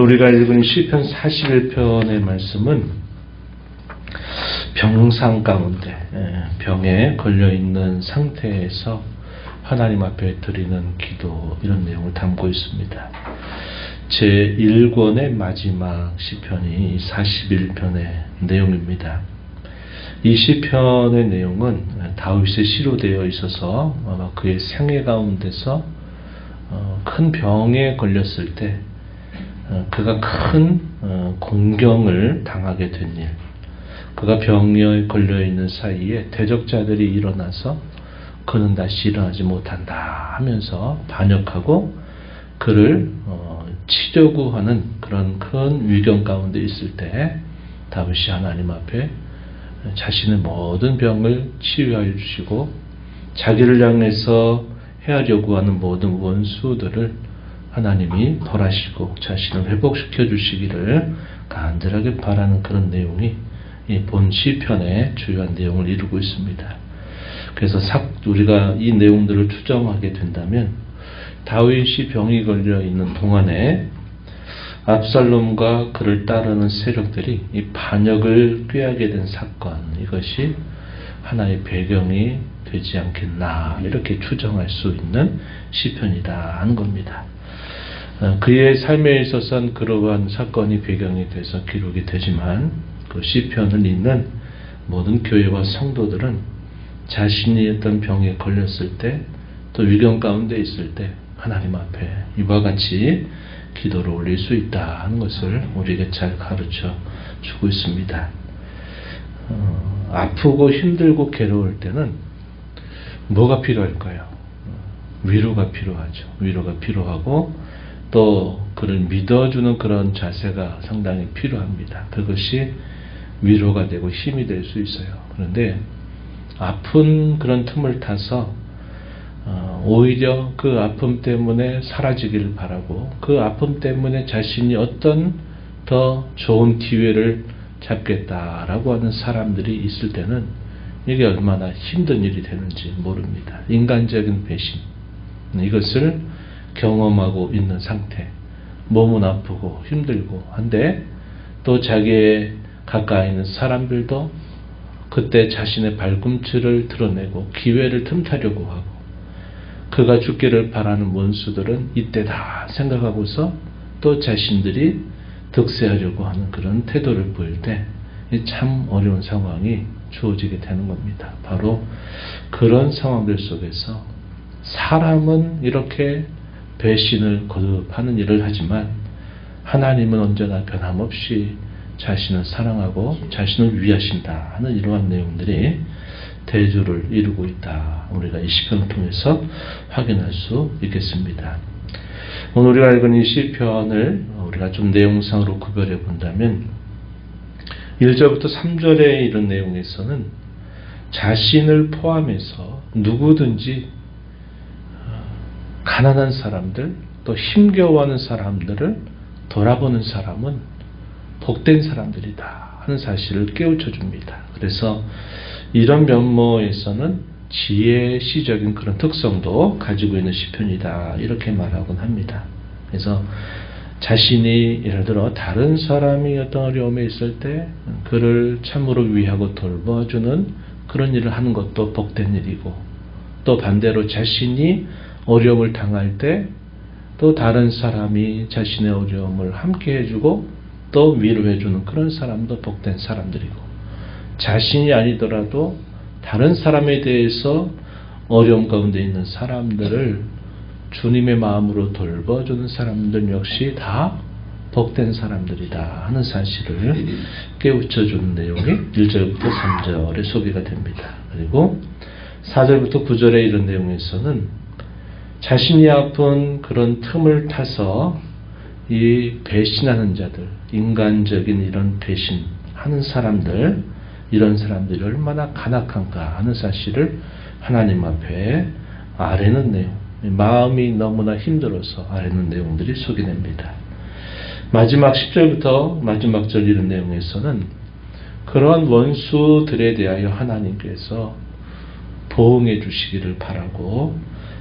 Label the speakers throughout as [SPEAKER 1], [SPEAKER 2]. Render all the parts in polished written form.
[SPEAKER 1] 우리가 읽은 시편 41편의 말씀은 병상 가운데 병에 걸려있는 상태에서 하나님 앞에 드리는 기도, 이런 내용을 담고 있습니다. 제1권의 마지막 시편이 41편의 내용입니다. 이 시편의 내용은 다윗의 시로 되어 있어서 아마 그의 생애 가운데서 큰 병에 걸렸을 때 그가 큰 공경을 당하게 된 일, 그가 병에 걸려있는 사이에 대적자들이 일어나서 그는 다시 일어나지 못한다 하면서 반역하고 그를 치려고 하는 그런 큰 위경 가운데 있을 때 다윗이 하나님 앞에 자신의 모든 병을 치유하여 주시고 자기를 향해서 해하려고 하는 모든 원수들을 하나님이 벌하시고 자신을 회복시켜 주시기를 간절하게 바라는 그런 내용이 이 본 시편의 주요한 내용을 이루고 있습니다. 그래서 우리가 이 내용들을 추정하게 된다면 다윗이 병이 걸려 있는 동안에 압살롬과 그를 따르는 세력들이 이 반역을 꾀하게 된 사건, 이것이 하나의 배경이 되지 않겠나, 이렇게 추정할 수 있는 시편이다 하는 겁니다. 그의 삶에 있어서는 그러한 사건이 배경이 돼서 기록이 되지만 그 시편을 읽는 모든 교회와 성도들은 자신이 어떤 병에 걸렸을 때, 또 위경 가운데 있을 때 하나님 앞에 이와 같이 기도를 올릴 수 있다 하는 것을 우리에게 잘 가르쳐 주고 있습니다. 아프고 힘들고 괴로울 때는 뭐가 필요할까요? 위로가 필요하죠. 위로가 필요하고 또 그를 믿어주는 그런 자세가 상당히 필요합니다. 그것이 위로가 되고 힘이 될 수 있어요. 그런데 아픈 그런 틈을 타서 오히려 그 아픔 때문에 사라지기를 바라고 그 아픔 때문에 자신이 어떤 더 좋은 기회를 잡겠다라고 하는 사람들이 있을 때는 이게 얼마나 힘든 일이 되는지 모릅니다. 인간적인 배신, 이것을 경험하고 있는 상태, 몸은 아프고 힘들고 한데 또 자기의 가까이 있는 사람들도 그때 자신의 발꿈치를 드러내고 기회를 틈타려고 하고 그가 죽기를 바라는 원수들은 이때다 생각하고서 또 자신들이 득세하려고 하는 그런 태도를 보일 때 참 어려운 상황이 주어지게 되는 겁니다. 바로 그런 상황들 속에서 사람은 이렇게 배신을 거듭하는 일을 하지만 하나님은 언제나 변함없이 자신을 사랑하고 자신을 위하신다 하는 이러한 내용들이 대조를 이루고 있다. 우리가 이 시편을 통해서 확인할 수 있겠습니다. 오늘 우리가 읽은 이 시편을 우리가 좀 내용상으로 구별해 본다면 1절부터 3절의 이런 내용에서는 자신을 포함해서 누구든지 가난한 사람들, 또 힘겨워하는 사람들을 돌아보는 사람은 복된 사람들이다 하는 사실을 깨우쳐 줍니다. 그래서 이런 면모에서는 지혜시적인 그런 특성도 가지고 있는 시편이다, 이렇게 말하곤 합니다. 그래서 자신이 예를 들어 다른 사람이 어떤 어려움에 있을 때 그를 참으로 위하고 돌봐주는 그런 일을 하는 것도 복된 일이고, 또 반대로 자신이 어려움을 당할 때 또 다른 사람이 자신의 어려움을 함께 해주고 또 위로해주는 그런 사람도 복된 사람들이고, 자신이 아니더라도 다른 사람에 대해서 어려움 가운데 있는 사람들을 주님의 마음으로 돌봐주는 사람들 역시 다 복된 사람들이다 하는 사실을 깨우쳐주는 내용이 1절부터 3절에 소개가 됩니다. 그리고 4절부터 9절의 이런 내용에서는 자신이 아픈 그런 틈을 타서 이 배신하는 자들, 인간적인 이런 배신하는 사람들, 이런 사람들이 얼마나 간악한가 하는 사실을 하나님 앞에 아뢰는 내용, 마음이 너무나 힘들어서 아뢰는 내용들이 소개됩니다. 마지막 10절부터 마지막 절 이런 내용에서는 그러한 원수들에 대하여 하나님께서 보응해 주시기를 바라고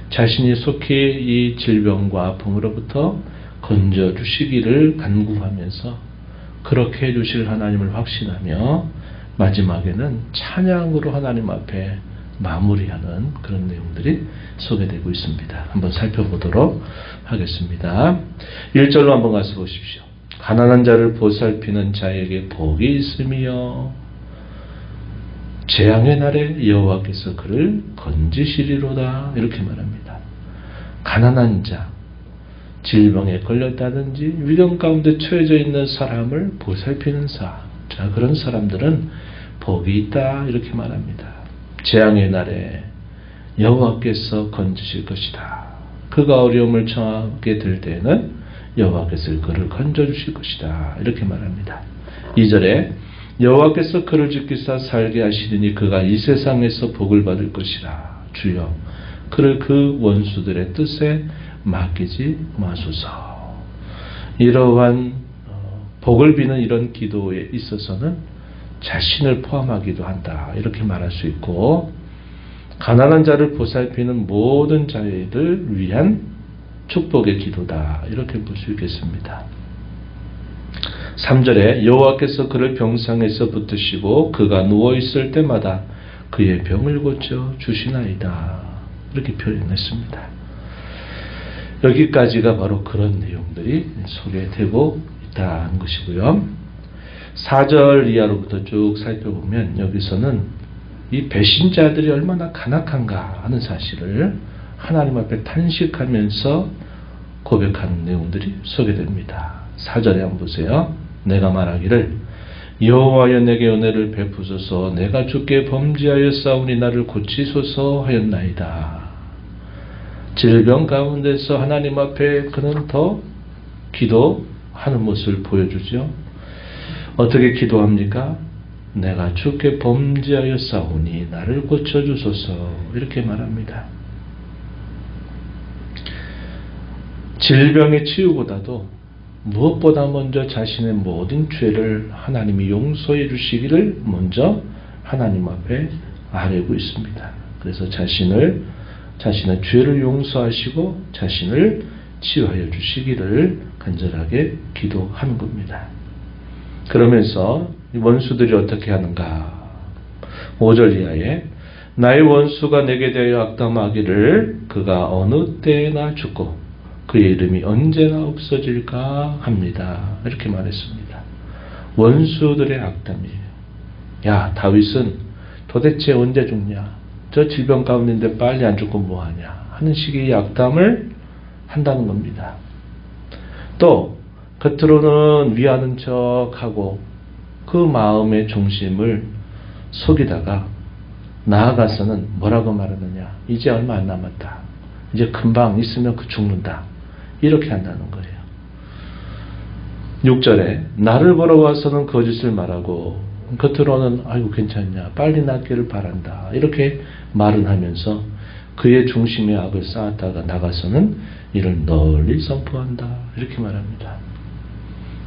[SPEAKER 1] 자신이 속히 이 질병과 아픔으로부터 건져주시기를 간구하면서 그렇게 해주실 하나님을 확신하며 마지막에는 찬양으로 하나님 앞에 마무리하는 그런 내용들이 소개되고 있습니다. 한번 살펴보도록 하겠습니다. 1절로 한번 가서 보십시오. 가난한 자를 보살피는 자에게 복이 있으며 재앙의 날에 여호와께서 그를 건지시리로다. 이렇게 말합니다. 가난한 자, 질병에 걸렸다든지 위험 가운데 처해져 있는 사람을 보살피는 자, 그런 사람들은 복이 있다. 이렇게 말합니다. 재앙의 날에 여호와께서 건지실 것이다. 그가 어려움을 처하게 될 때에는 여호와께서 그를 건져주실 것이다. 이렇게 말합니다. 2절에 여호와께서 그를 지키사 살게 하시리니 그가 이 세상에서 복을 받을 것이라. 주여 그를 그 원수들의 뜻에 맡기지 마소서. 이러한 복을 비는 이런 기도에 있어서는 자신을 포함하기도 한다. 이렇게 말할 수 있고, 가난한 자를 보살피는 모든 자들 위한 축복의 기도다. 이렇게 볼 수 있겠습니다. 3절에 여호와께서 그를 병상에서 붙드시고 그가 누워있을 때마다 그의 병을 고쳐 주시나이다. 이렇게 표현했습니다. 여기까지가 바로 그런 내용들이 소개되고 있다는 것이고요. 4절 이하로부터 쭉 살펴보면 여기서는 이 배신자들이 얼마나 간악한가 하는 사실을 하나님 앞에 탄식하면서 고백하는 내용들이 소개됩니다. 4절에 한번 보세요. 내가 말하기를 여호와여 내게 은혜를 베푸소서. 내가 주께 범죄하여 싸우니 나를 고치소서 하였나이다. 질병 가운데서 하나님 앞에 그는 더 기도하는 모습을 보여주죠. 어떻게 기도합니까? 내가 주께 범죄하여 싸우니 나를 고쳐주소서. 이렇게 말합니다. 질병의 치유보다도 무엇보다 먼저 자신의 모든 죄를 하나님이 용서해 주시기를 먼저 하나님 앞에 아뢰고 있습니다. 그래서 자신의 죄를 용서하시고 자신을 치유하여 주시기를 간절하게 기도하는 겁니다. 그러면서 원수들이 어떻게 하는가? 5절 이하에 나의 원수가 내게 대하여 악담하기를 그가 어느 때나 죽고 그의 이름이 언제나 없어질까 합니다. 이렇게 말했습니다. 원수들의 악담이에요. 야, 다윗은 도대체 언제 죽냐? 저 질병 가운데인데 빨리 안 죽고 뭐하냐? 하는 식의 악담을 한다는 겁니다. 또 겉으로는 위하는 척하고 그 마음의 중심을 속이다가 나아가서는 뭐라고 말하느냐? 이제 얼마 안 남았다. 이제 금방 있으면 그 죽는다. 이렇게 한다는 거예요. 6절에 나를 보러 와서는 거짓을 말하고 겉으로는 아이고 괜찮냐? 빨리 낫기를 바란다. 이렇게 말은 하면서 그의 중심에 악을 쌓았다가 나가서는 이를 널리 선포한다. 이렇게 말합니다.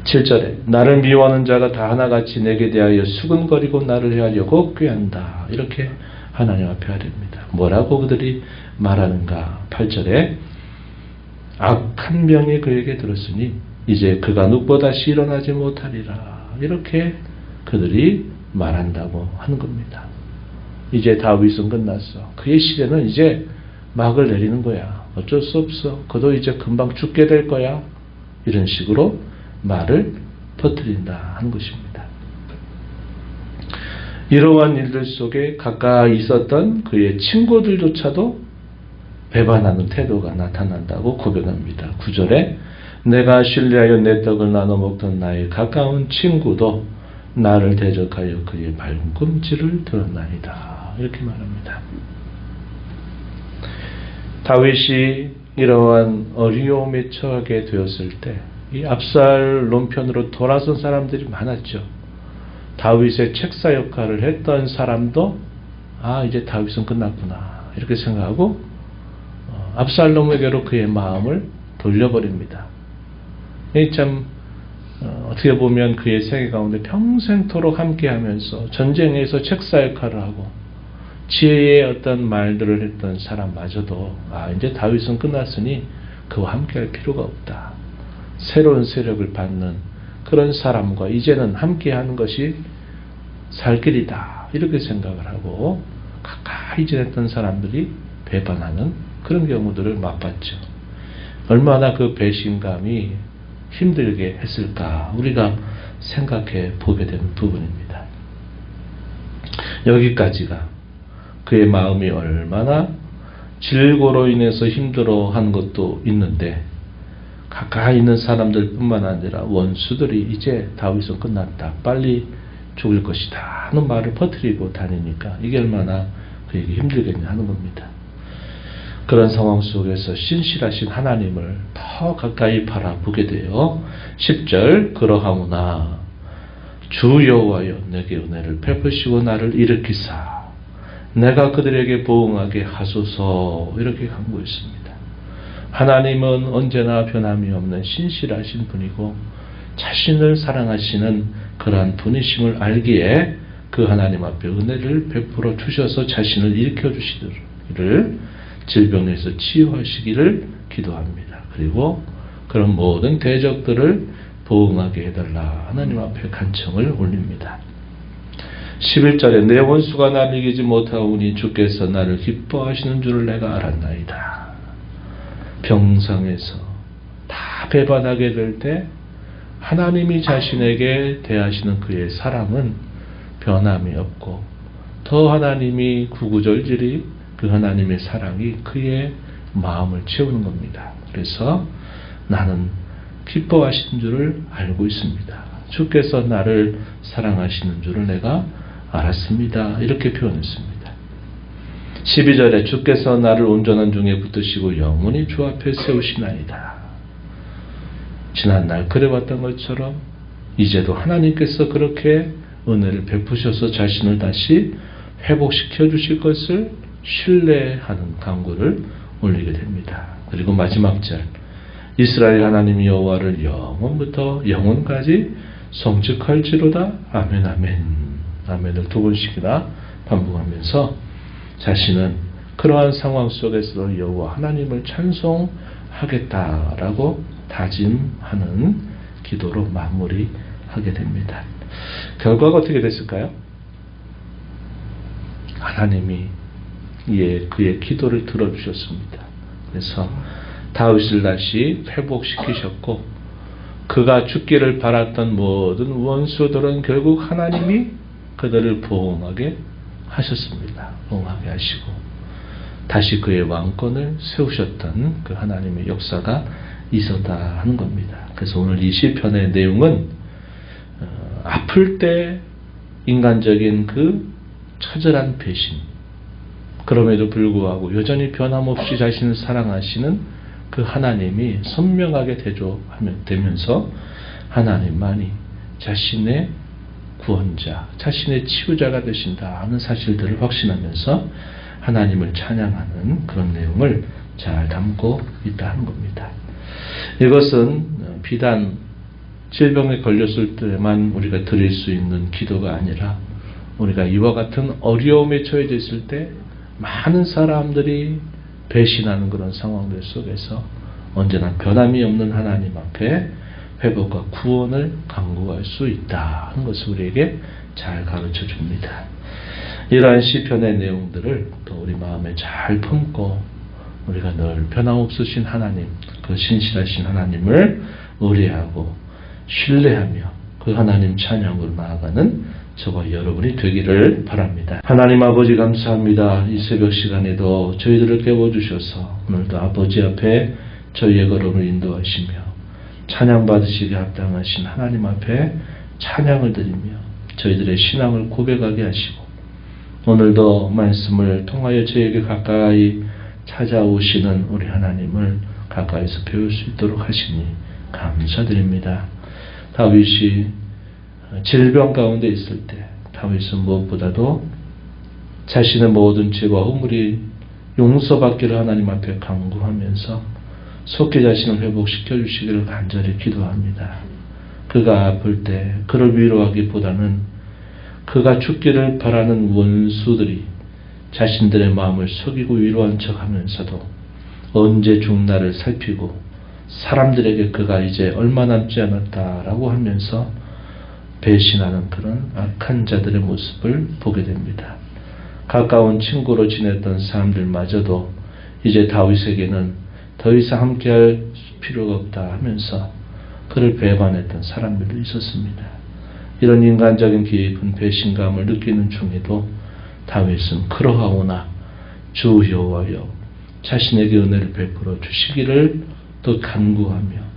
[SPEAKER 1] 7절에 나를 미워하는 자가 다 하나같이 내게 대하여 수근거리고 나를 해하려고 꾀한다. 이렇게 하나님 앞에 하렵니다. 뭐라고 그들이 말하는가? 8절에 악한 병이 그에게 들었으니 이제 그가 눕보다시 일어나지 못하리라. 이렇게 그들이 말한다고 하는 겁니다. 이제 다윗은 끝났어. 그의 시대는 이제 막을 내리는 거야. 어쩔 수 없어. 그도 이제 금방 죽게 될 거야. 이런 식으로 말을 퍼뜨린다 하는 것입니다. 이러한 일들 속에 가까이 있었던 그의 친구들조차도 배반하는 태도가 나타난다고 고백합니다. 9절에 내가 신뢰하여 내 떡을 나눠 먹던 나의 가까운 친구도 나를 대적하여 그의 발꿈치를 들었나이다. 이렇게 말합니다. 다윗이 이러한 어려움에 처하게 되었을 때 이 압살롬 편으로 돌아선 사람들이 많았죠. 다윗의 책사 역할을 했던 사람도 이제 다윗은 끝났구나 이렇게 생각하고 압살롬에게로 그의 마음을 돌려버립니다. 참 어떻게 보면 그의 생애 가운데 평생토록 함께하면서 전쟁에서 책사 역할을 하고 지혜의 어떤 말들을 했던 사람마저도 이제 다윗은 끝났으니 그와 함께할 필요가 없다. 새로운 세력을 받는 그런 사람과 이제는 함께하는 것이 살 길이다 이렇게 생각을 하고 가까이 지냈던 사람들이 배반하는 그런 경우들을 맛봤죠. 얼마나 그 배신감이 힘들게 했을까 우리가 생각해 보게 되는 부분입니다. 여기까지가 그의 마음이 얼마나 질고로 인해서 힘들어하는 것도 있는데 가까이 있는 사람들 뿐만 아니라 원수들이 이제 다윗은 끝났다, 빨리 죽을 것이다 하는 말을 퍼뜨리고 다니니까 이게 얼마나 그에게 힘들겠냐 하는 겁니다. 그런 상황 속에서 신실하신 하나님을 더 가까이 바라보게 되어 10절 그러하오나 주 여호와여 내게 은혜를 베푸시고 나를 일으키사 내가 그들에게 보응하게 하소서 이렇게 간구했습니다. 하나님은 언제나 변함이 없는 신실하신 분이고 자신을 사랑하시는 그러한 분이심을 알기에 그 하나님 앞에 은혜를 베풀어 주셔서 자신을 일으켜 주시기를 질병에서 치유하시기를 기도합니다. 그리고 그런 모든 대적들을 보응하게 해달라 하나님 앞에 간청을 올립니다. 11절에 내 원수가 나를 이기지 못하오니 주께서 나를 기뻐하시는 줄을 내가 알았나이다. 병상에서 다 배반하게 될 때 하나님이 자신에게 대하시는 그의 사랑은 변함이 없고 더 하나님이 구구절절히 그 하나님의 사랑이 그의 마음을 채우는 겁니다. 그래서 나는 기뻐하시는 줄을 알고 있습니다. 주께서 나를 사랑하시는 줄을 내가 알았습니다. 이렇게 표현했습니다. 12절에 주께서 나를 온전한 중에 붙드시고 영원히 주 앞에 세우시나이다. 지난날 그래왔던 것처럼 이제도 하나님께서 그렇게 은혜를 베푸셔서 자신을 다시 회복시켜 주실 것을 신뢰하는 간구를 올리게 됩니다. 그리고 마지막 절 이스라엘 하나님 여호와를 영원부터 영원까지 성직할지로다. 아멘 아멘. 아멘을 두 번씩이나 반복하면서 자신은 그러한 상황 속에서 여호와 하나님을 찬송하겠다라고 다짐하는 기도로 마무리하게 됩니다. 결과가 어떻게 됐을까요? 하나님이 그의 기도를 들어주셨습니다. 그래서 다윗을 다시 회복시키셨고 그가 죽기를 바랐던 모든 원수들은 결국 하나님이 그들을 보응하게 하셨습니다. 보응하게 하시고 다시 그의 왕권을 세우셨던 그 하나님의 역사가 있었다 하는 겁니다. 그래서 오늘 이 시편의 내용은 아플 때 인간적인 그 처절한 배신, 그럼에도 불구하고 여전히 변함없이 자신을 사랑하시는 그 하나님이 선명하게 대조되면서 하나님만이 자신의 구원자, 자신의 치유자가 되신다 하는 사실들을 확신하면서 하나님을 찬양하는 그런 내용을 잘 담고 있다 하는 겁니다. 이것은 비단 질병에 걸렸을 때만 우리가 드릴 수 있는 기도가 아니라 우리가 이와 같은 어려움에 처해져 있을 때 많은 사람들이 배신하는 그런 상황들 속에서 언제나 변함이 없는 하나님 앞에 회복과 구원을 간구할 수 있다 하는 것을 우리에게 잘 가르쳐 줍니다. 이러한 시편의 내용들을 또 우리 마음에 잘 품고 우리가 늘 변함없으신 하나님, 그 신실하신 하나님을 의뢰하고 신뢰하며 그 하나님 찬양으로 나아가는 저와 여러분이 되기를 바랍니다. 하나님 아버지 감사합니다. 이 새벽 시간에도 저희들을 깨워주셔서 오늘도 아버지 앞에 저희의 걸음을 인도하시며 찬양 받으시기 합당하신 하나님 앞에 찬양을 드리며 저희들의 신앙을 고백하게 하시고 오늘도 말씀을 통하여 저에게 가까이 찾아오시는 우리 하나님을 가까이서 배울 수 있도록 하시니 감사드립니다. 다윗이 질병 가운데 있을 때 다윗은 무엇보다도 자신의 모든 죄와 허물이 용서받기를 하나님 앞에 간구하면서 속히 자신을 회복시켜 주시기를 간절히 기도합니다. 그가 아플 때 그를 위로하기보다는 그가 죽기를 바라는 원수들이 자신들의 마음을 속이고 위로한 척하면서도 언제 죽나를 살피고 사람들에게 그가 이제 얼마 남지 않았다라고 하면서 배신하는 그런 악한 자들의 모습을 보게 됩니다. 가까운 친구로 지냈던 사람들마저도 이제 다윗에게는 더 이상 함께할 필요가 없다 하면서 그를 배반했던 사람들도 있었습니다. 이런 인간적인 깊은 배신감을 느끼는 중에도 다윗은 그러하오나 주 여호와여 자신에게 은혜를 베풀어 주시기를 또 간구하며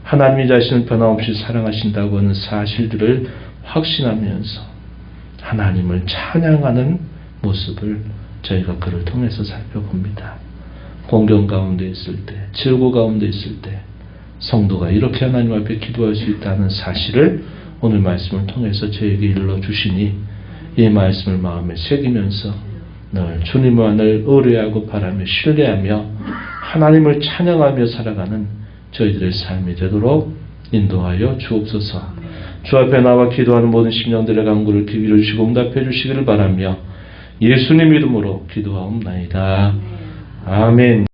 [SPEAKER 1] 하나님이 자신을 변함없이 사랑하신다고 하는 사실들을 확신하면서 하나님을 찬양하는 모습을 저희가 그를 통해서 살펴봅니다. 공경 가운데 있을 때, 질고 가운데 있을 때 성도가 이렇게 하나님 앞에 기도할 수 있다는 사실을 오늘 말씀을 통해서 저에게 일러주시니 이 말씀을 마음에 새기면서 늘 주님만을 의뢰하고 바라며 신뢰하며 하나님을 찬양하며 살아가는 저희들의 삶이 되도록 인도하여 주옵소서. 주 앞에 나와 기도하는 모든 심령들의 간구를 귀 기울이시고 응답해 주시기를 바라며 예수님 이름으로 기도하옵나이다. 아멘.